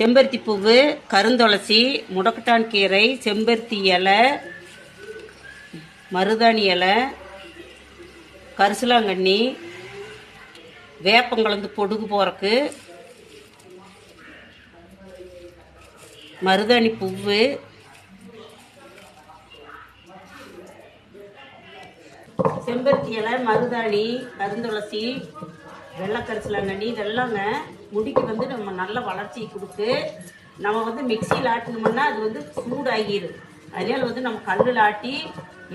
செம்பருத்தி பூவு, கருந்துளசி, முடக்கட்டான் கீரை, செம்பருத்தி இலை, மருதாணி இலை, கரிசலாங்கண்ணி, வேப்பங்கலந்து பொடுகு போறக்கு, மருதாணி பூவு, செம்பருத்தி இலை, மருதாணி, கருந்துளசி, வெள்ளைக்கரிசலாங்கண்ணி இதெல்லாங்க முடிக்கு வந்து நம்ம நல்ல வளர்ச்சியை கொடுத்து நம்ம வந்து மிக்சியில் ஆட்டணும்னா அது வந்து சூடாகிடும். அதனால வந்து நம்ம கல்லில் ஆட்டி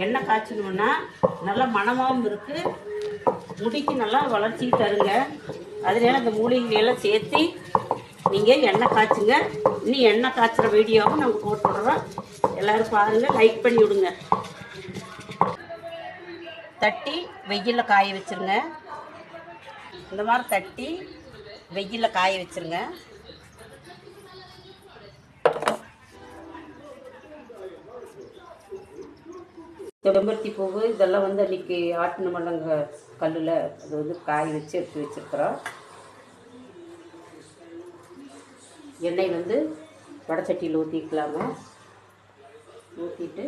எண்ணெய் காய்ச்சணும்னா நல்லா மணமாகவும் இருக்குது, முடிக்கு நல்லா வளர்ச்சி தருங்க. அதனால அந்த மூலிகைகளெல்லாம் சேர்த்து நீங்கள் எண்ணெய் காய்ச்சுங்க. இன்னும் எண்ணெய் காய்ச்சுற வீடியோவும் நாங்கள் போட்டு விடுறோம், எல்லோரும் பாருங்கள், லைக் பண்ணி விடுங்க. தட்டி வெயிலில் காய வச்சுருங்க. இந்த மாதிரி தட்டி வெயிலில் காய வச்சுருங்க. செம்பருத்தி பூவு இதெல்லாம் வந்து அன்றைக்கி ஆட்டின மண்ணங்க கல்லில் அது வந்து காய வச்சு எடுத்து வச்சுருக்குறோம். எண்ணெய் வந்து வடைச்சட்டியில் ஊற்றிக்கலாங்க. ஊற்றிட்டு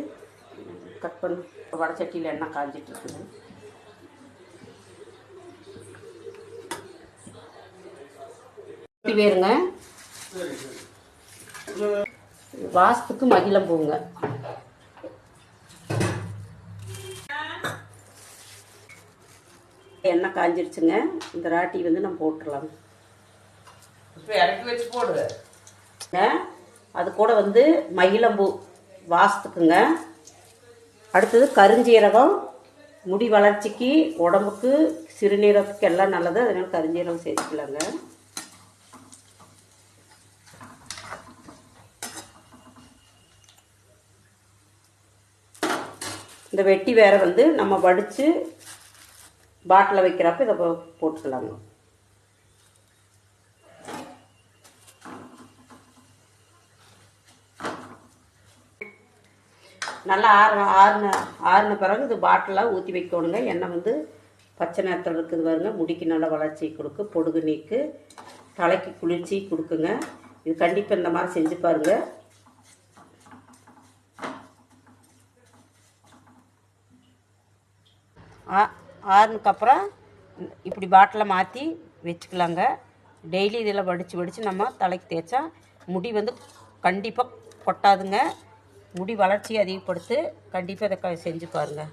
கட் பண்ணி வடைச்சட்டியில் எண்ணெய் காய்ஞ்சிட்ருக்குது. வேறுங்க வாசத்துக்கு மகிழம் பூங்க. எண்ணெய் காஞ்சிருச்சுங்க. இந்த ராட்டி வந்து நம்ம போட்டுடலாம். இறக்கி வச்சு போடுங்க. அது கூட வந்து மகிழம்பூ வாசத்துக்குங்க. அடுத்தது கருஞ்சீரகம், முடி வளர்ச்சிக்கு, உடம்புக்கு, சிறுநீரகத்துக்கு எல்லாம் நல்லது. அதனால கருஞ்சீரகம் சேர்த்துக்கலாங்க. இந்த வெட்டி வேற வந்து நம்ம வடித்து பாட்டில் வைக்கிறப்ப இதை போட்டுக்கலாங்க. நல்லா ஆறுன பிறகு இது பாட்டிலாக ஊற்றி வைக்கணுங்க. எண்ணெய் வந்து பச்சை நேரத்தில் இருக்குது பாருங்க, முடிக்கு நல்ல வளர்ச்சி கொடுக்கு, பொடுகு நீக்கு, தலைக்கு குளிர்ச்சி கொடுக்குங்க. இது கண்டிப்பாக இந்த மாதிரி செஞ்சு பாருங்கள். ஆறுனதுக்கப்புறம் இப்படி பாட்டில் மாற்றி வச்சுக்கலாங்க. டெய்லி இதில் வடித்து நம்ம தலைக்கு தேய்ச்சா முடி வந்து கண்டிப்பாக கொட்டாதுங்க. முடி வளர்ச்சியை அதிகப்படுத்து. கண்டிப்பாக இதை செஞ்சு பாருங்கள்.